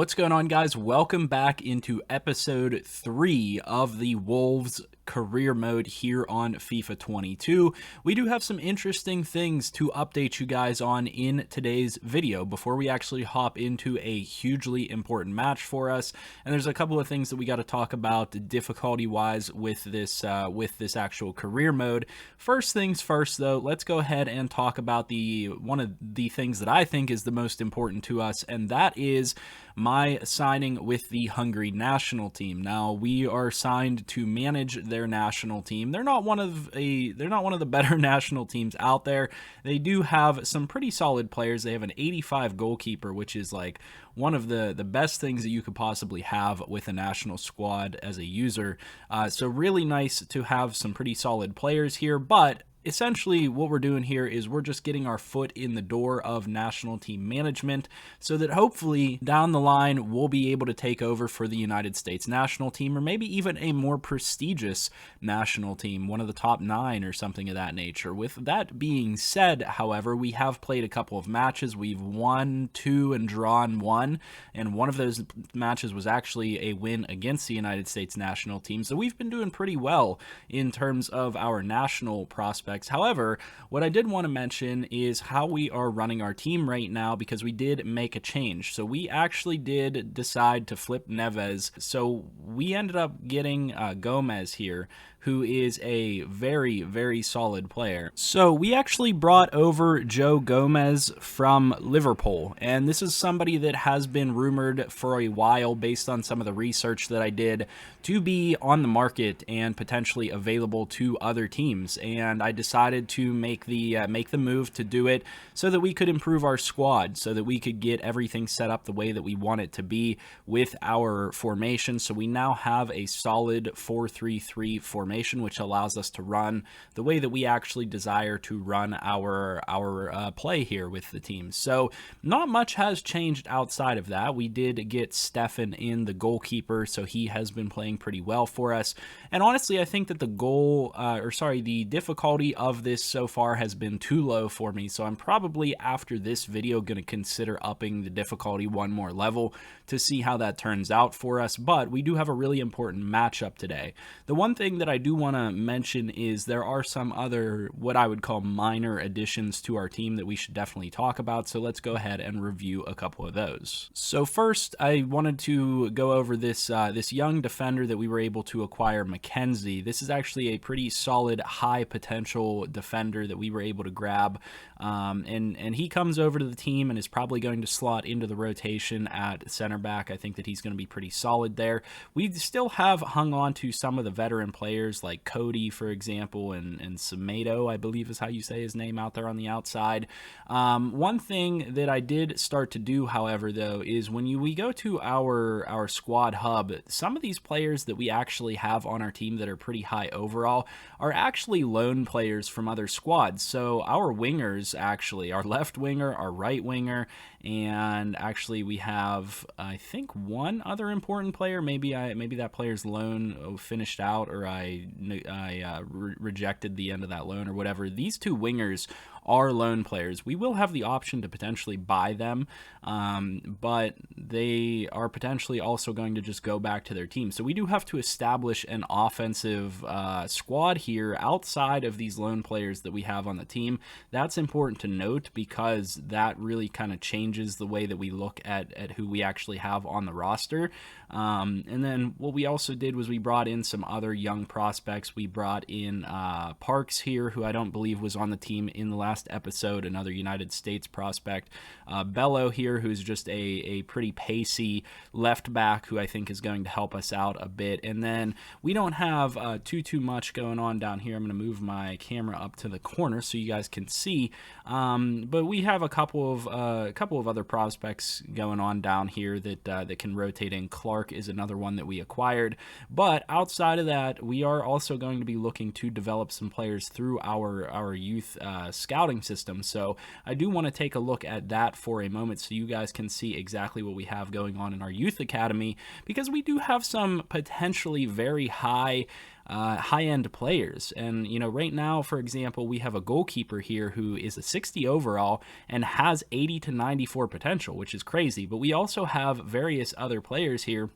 What's going on, guys? Welcome back into episode 3 of the Wolves career mode here on FIFA 22. We do have some interesting things to update you guys on in today's video before we actually hop into a hugely important match for us. And there's a couple of things that we got to talk about difficulty wise with this actual career mode. First things first, though, let's go ahead and talk about one of the things that I think is the most important to us, and that is my signing with the Hungary national team. Now, we are signed to manage their national team. They're not one of the better national teams out there. They do have some pretty solid players. They have an 85 goalkeeper, which is like one of the best things that you could possibly have with a national squad as a user. So really nice to have some pretty solid players here, but essentially what we're doing here is we're just getting our foot in the door of national team management so that hopefully down the line we'll be able to take over for the United States national team, or maybe even a more prestigious national team, one of the top 9 or something of that nature. With that being said, however, we have played a couple of matches. We've won 2 and drawn 1, and one of those matches was actually a win against the United States national team. So we've been doing pretty well in terms of our national prospects. However, what I did want to mention is how we are running our team right now, because we did make a change. So we actually did decide to flip Neves. So we ended up getting Gomez here, who is a very, very solid player. So we actually brought over Joe Gomez from Liverpool, and this is somebody that has been rumored for a while based on some of the research that I did to be on the market and potentially available to other teams. And I decided to make the move to do it so that we could improve our squad, so that we could get everything set up the way that we want it to be with our formation. So we now have a solid 4-3-3 formation, which allows us to run the way that we actually desire to run our play here with the team. So not much has changed outside of that. We did get Stefan in, the goalkeeper, so he has been playing pretty well for us. And honestly, I think that the difficulty of this so far has been too low for me. So I'm probably after this video going to consider upping the difficulty one more level to see how that turns out for us. But we do have a really important matchup today. The one thing that I do want to mention is there are some other, what I would call minor additions to our team that we should definitely talk about. So let's go ahead and review a couple of those. So first, I wanted to go over this young defender that we were able to acquire, Mackenzie. This is actually a pretty solid, high potential defender that we were able to grab, and he comes over to the team and is probably going to slot into the rotation at center back. I think that he's going to be pretty solid there. We still have hung on to some of the veteran players like Cody, for example, and Semedo, I believe is how you say his name out there on the outside. One thing that I did start to do, however, though, is when we go to our squad hub, some of these players that we actually have on our team that are pretty high overall are actually loan players from other squads. So our wingers, actually, our left winger, our right winger, and actually we have, I think, one other important player. Maybe that player's loan finished out, or I rejected the end of that loan or whatever. These 2 wingers are loan players. We will have the option to potentially buy them, but they are potentially also going to just go back to their team. So we do have to establish an offensive squad here outside of these loan players that we have on the team. That's important to note, because that really kind of changes the way that we look at who we actually have on the roster. And then what we also did was we brought in some other young prospects. We brought in Parks here, who I don't believe was on the team in the last episode, another United States prospect. Bello here, who's just a pretty pacey left back who I think is going to help us out a bit. And then we don't have too much going on down here. I'm going to move my camera up to the corner so you guys can see. But we have a couple of other prospects going on down here that can rotate in. Clark is another one that we acquired. But outside of that, we are also going to be looking to develop some players through our youth scouting scouting system. So I do want to take a look at that for a moment so you guys can see exactly what we have going on in our youth academy, because we do have some potentially very high-end players. And, you know, right now, for example, we have a goalkeeper here who is a 60 overall and has 80 to 94 potential, which is crazy. But we also have various other players here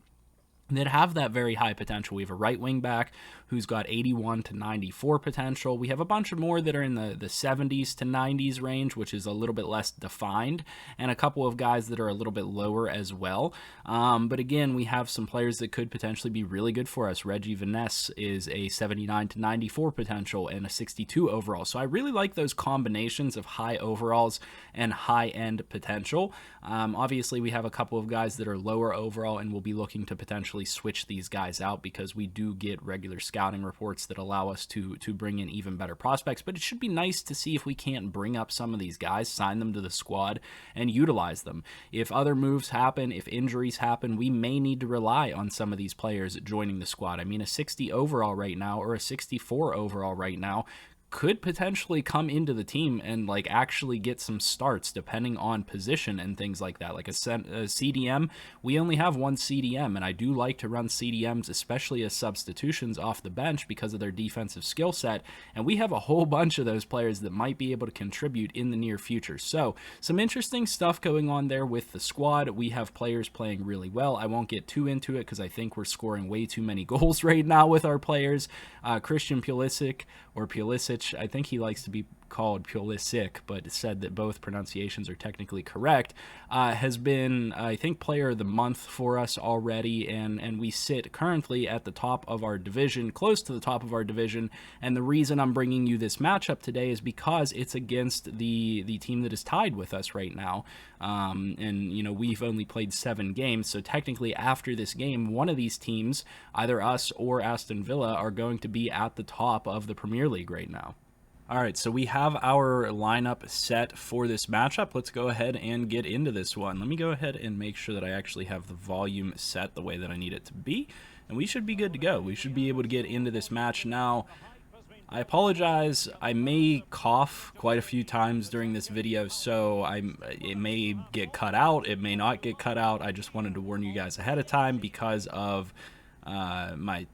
that have that very high potential. We have a right wing back who's got 81 to 94 potential. We have a bunch of more that are in the 70s to 90s range, which is a little bit less defined, and a couple of guys that are a little bit lower as well. But again, we have some players that could potentially be really good for us. Reggie Vaness is a 79 to 94 potential and a 62 overall. So I really like those combinations of high overalls and high-end potential. Obviously, we have a couple of guys that are lower overall, and we'll be looking to potentially switch these guys out because we do get regular scouting reports that allow us to bring in even better prospects. But it should be nice to see if we can't bring up some of these guys, sign them to the squad, and utilize them. If other moves happen, if injuries happen, we may need to rely on some of these players joining the squad. I mean, a 60 overall right now or a 64 overall right now could potentially come into the team and like actually get some starts depending on position and things like that. Like a CDM, we only have one CDM, and I do like to run CDMs, especially as substitutions off the bench because of their defensive skill set, and we have a whole bunch of those players that might be able to contribute in the near future. So some interesting stuff going on there with the squad. We have players playing really well. I won't get too into it because I think we're scoring way too many goals right now with our players. Christian Pulisic, or Pulisic, I think he likes to be called Pulisic, but said that both pronunciations are technically correct, has been, I think, player of the month for us already, and we sit currently at the top of our division, close to the top of our division. And the reason I'm bringing you this matchup today is because it's against the team that is tied with us right now. And, you know, we've only played 7 games, so technically after this game, one of these teams, either us or Aston Villa, are going to be at the top of the Premier League right now. All right, so we have our lineup set for this matchup. Let's go ahead and get into this one. Let me go ahead and make sure that I actually have the volume set the way that I need it to be, and we should be good to go. We should be able to get into this match now. I apologize, I may cough quite a few times during this video, so it may get cut out, it may not get cut out. I just wanted to warn you guys ahead of time because of my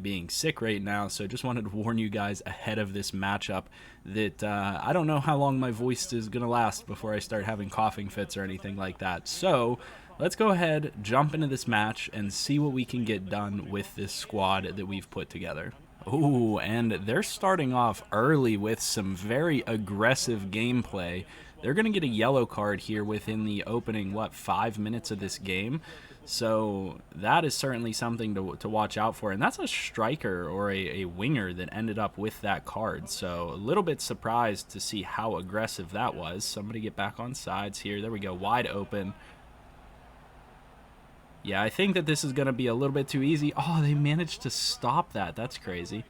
being sick right now. So just wanted to warn you guys ahead of this matchup that I don't know how long my voice is gonna last before I start having coughing fits or anything like that. So let's go ahead, jump into this match, and see what we can get done with this squad that we've put together. Ooh, and they're starting off early with some very aggressive gameplay. They're going to get a yellow card here within the opening, 5 minutes of this game. So that is certainly something to watch out for. And that's a striker or a winger that ended up with that card. So a little bit surprised to see how aggressive that was. Somebody get back on sides here. There we go, wide open. Yeah, I think that this is going to be a little bit too easy. Oh, they managed to stop that. That's crazy.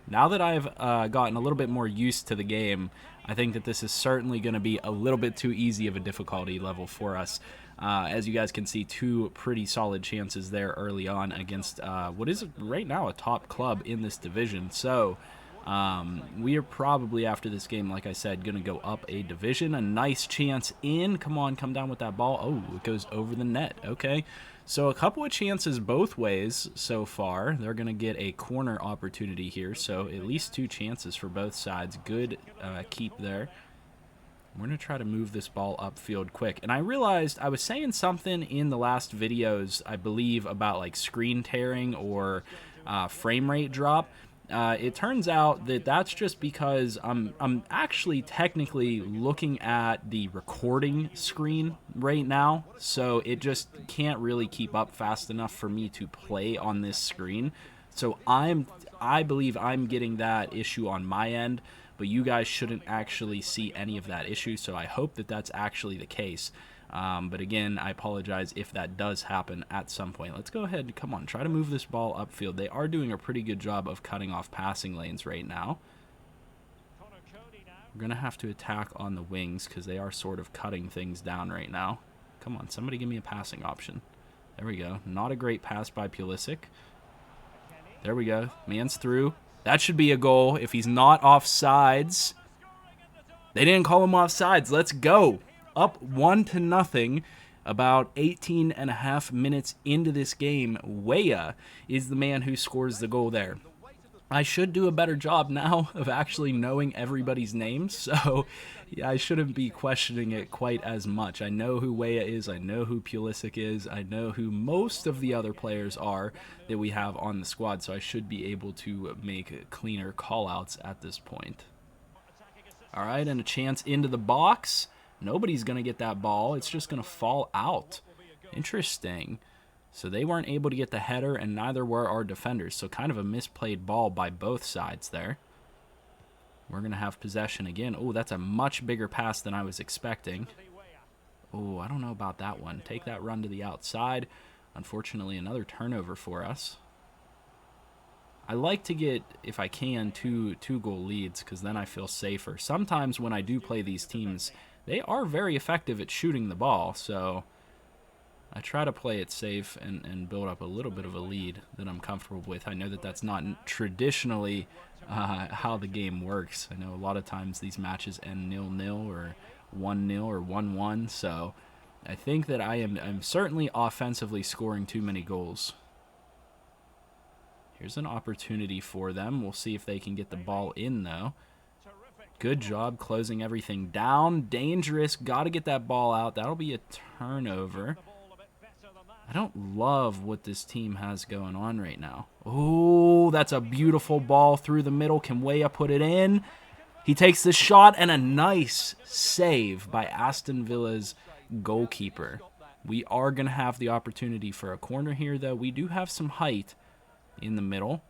Now that I've gotten a little bit more used to the game, I think that this is certainly going to be a little bit too easy of a difficulty level for us. As you guys can see, 2 pretty solid chances there early on against what is right now a top club in this division. So we are probably, after this game, like I said, going to go up a division. A nice chance in. Come on, come down with that ball. Oh, it goes over the net. Okay. So a couple of chances both ways so far. They're going to get a corner opportunity here. So at least 2 chances for both sides. Good keep there. We're going to try to move this ball upfield quick. And I realized I was saying something in the last videos, I believe, about like screen tearing or frame rate drop. It turns out that that's just because I'm actually technically looking at the recording screen right now, so it just can't really keep up fast enough for me to play on this screen. So I believe I'm getting that issue on my end, but you guys shouldn't actually see any of that issue, so I hope that that's actually the case. But again, I apologize if that does happen at some point. Let's go ahead and, come on, try to move this ball upfield. They are doing a pretty good job of cutting off passing lanes right now. We're going to have to attack on the wings because they are sort of cutting things down right now. Come on, somebody give me a passing option. There we go. Not a great pass by Pulisic. There we go. Man's through. That should be a goal if he's not offsides. They didn't call him offsides. Let's go. Up 1-0. About 18 and a half minutes into this game, Weah is the man who scores the goal there. I should do a better job now of actually knowing everybody's names, so yeah, I shouldn't be questioning it quite as much. I know who Weah is, I know who Pulisic is, I know who most of the other players are that we have on the squad, so I should be able to make cleaner call-outs at this point. All right, and a chance into the box. Nobody's going to get that ball. It's just going to fall out. Interesting. So they weren't able to get the header, and neither were our defenders. So kind of a misplayed ball by both sides there. We're going to have possession again. Oh, that's a much bigger pass than I was expecting. Oh, I don't know about that one. Take that run to the outside. Unfortunately, another turnover for us. I like to get, if I can, two goal leads, because then I feel safer. Sometimes when I do play these teams, they are very effective at shooting the ball, so I try to play it safe and build up a little bit of a lead that I'm comfortable with. I know that that's not traditionally how the game works. I know a lot of times these matches end 0-0 or 1-0 or 1-1, so I think that I'm certainly offensively scoring too many goals. Here's an opportunity for them. We'll see if they can get the ball in, though. Good job closing everything down. Dangerous. Got to get that ball out. That'll be a turnover. I don't love what this team has going on right now. Oh, that's a beautiful ball through the middle. Can Weah put it in? He takes the shot, and a nice save by Aston Villa's goalkeeper. We are going to have the opportunity for a corner here, though. We do have some height in the middle.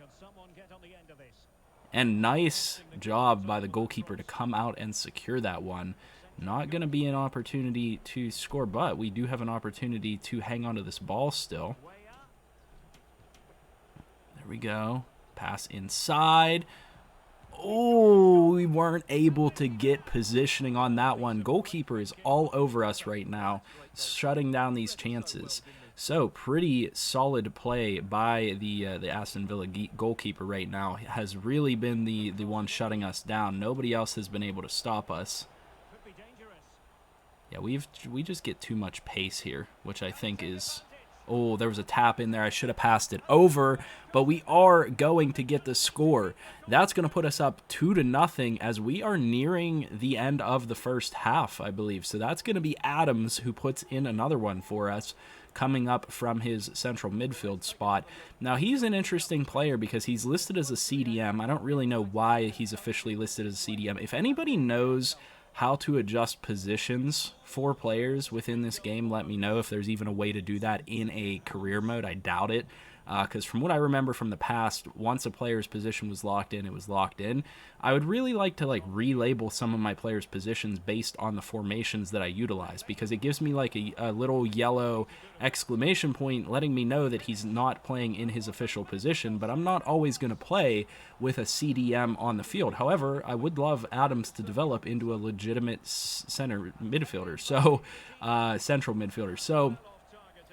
And nice job by the goalkeeper to come out and secure that one. Not going to be an opportunity to score, but we do have an opportunity to hang on to this ball still. There we go. Pass inside. Oh, we weren't able to get positioning on that one. Goalkeeper is all over us right now, shutting down these chances. So pretty solid play by the Aston Villa goalkeeper right now. Has really been the one shutting us down. Nobody else has been able to stop us. Yeah, we just get too much pace here, which I think is... Oh, there was a tap in there. I should have passed it over, but we are going to get the score. That's going to put us up 2-0 as we are nearing the end of the first half, I believe. So that's going to be Adams who puts in another one for us, coming up from his central midfield spot. Now, he's an interesting player because he's listed as a CDM. I don't really know why he's officially listed as a CDM. If anybody knows how to adjust positions for players within this game, let me know if there's even a way to do that in a career mode. I doubt it, because from what I remember from the past, once a player's position was locked in, it was locked in. I would really like to relabel some of my players' positions based on the formations that I utilize, because it gives me a little yellow exclamation point letting me know that he's not playing in his official position, but I'm not always going to play with a CDM on the field. However, I would love Adams to develop into a legitimate center midfielder, so central midfielder. So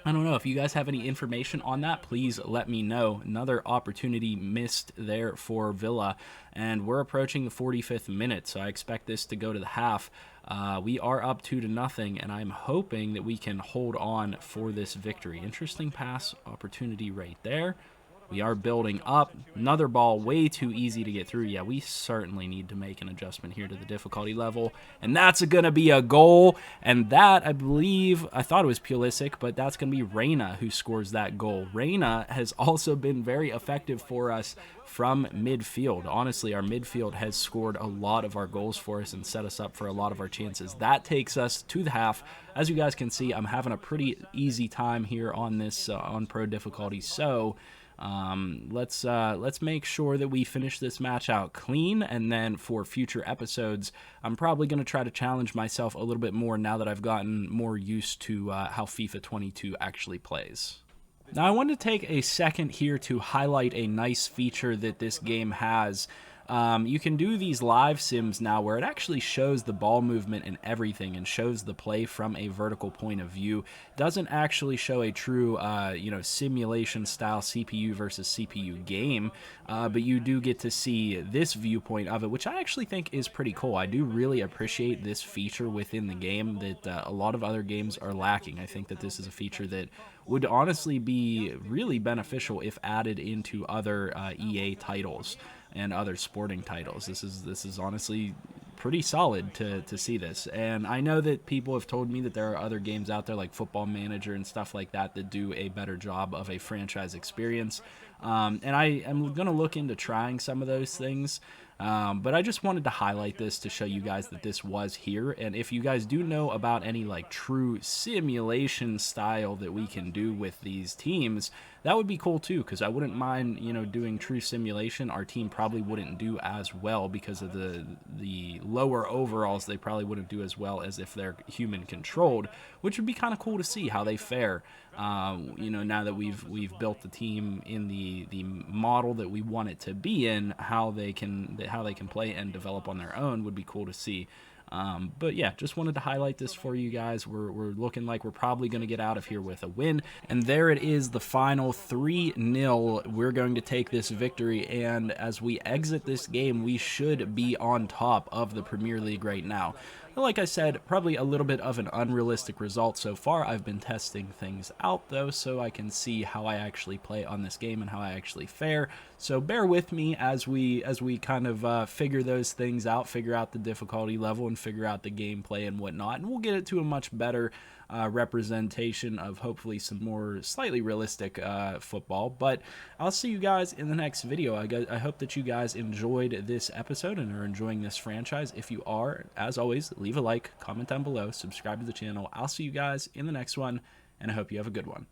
I don't know if you guys have any information on that. Please let me know. Another opportunity missed there for Villa, and we're approaching the 45th minute, so I expect this to go to the half. We are up 2-0, and I'm hoping that we can hold on for this victory. Interesting pass opportunity right there. We are building up. Another ball, way too easy to get through. Yeah, we certainly need to make an adjustment here to the difficulty level. And that's going to be a goal. And that, I believe, I thought it was Pulisic, but that's going to be Reyna who scores that goal. Reyna has also been very effective for us from midfield. Honestly, our midfield has scored a lot of our goals for us and set us up for a lot of our chances. That takes us to the half. As you guys can see, I'm having a pretty easy time here on this on pro difficulty. So let's make sure that we finish this match out clean, and then for future episodes I'm probably going to try to challenge myself a little bit more now that I've gotten more used to how FIFA 22 actually plays. Now I want to take a second here to highlight a nice feature that this game has. You can do these live sims now where it actually shows the ball movement and everything and shows the play from a vertical point of view. Doesn't actually show a true, simulation style CPU versus CPU game, but you do get to see this viewpoint of it, which I actually think is pretty cool. I do really appreciate this feature within the game that a lot of other games are lacking. I think that this is a feature that would honestly be really beneficial if added into other EA titles and other sporting titles. This is honestly pretty solid to see this. And I know that people have told me that there are other games out there like Football Manager and stuff like that that do a better job of a franchise experience. And I am going to look into trying some of those things. But I just wanted to highlight this to show you guys that this was here. And if you guys do know about any like true simulation style that we can do with these teams, that would be cool too, because I wouldn't mind, doing true simulation. Our team probably wouldn't do as well because of the lower overalls. They probably wouldn't do as well as if they're human controlled, which would be kind of cool to see how they fare. Now that we've built the team in the model that we want it to be in, how they can play and develop on their own would be cool to see. But yeah, just wanted to highlight this for you guys. We're looking like we're probably going to get out of here with a win. And there it is, the final 3-0. We're going to take this victory, and as we exit this game, we should be on top of the Premier League right now. Like I said, probably a little bit of an unrealistic result so far. I've been testing things out though, so I can see how I actually play on this game and how I actually fare. So bear with me as we kind of figure those things out, figure out the difficulty level, and figure out the gameplay and whatnot, and we'll get it to a much better representation of hopefully some more slightly realistic football. But I'll see you guys in the next video. I hope that you guys enjoyed this episode and are enjoying this franchise. If you are, as always, leave a like, comment down below, subscribe to the channel. I'll see you guys in the next one, and I hope you have a good one.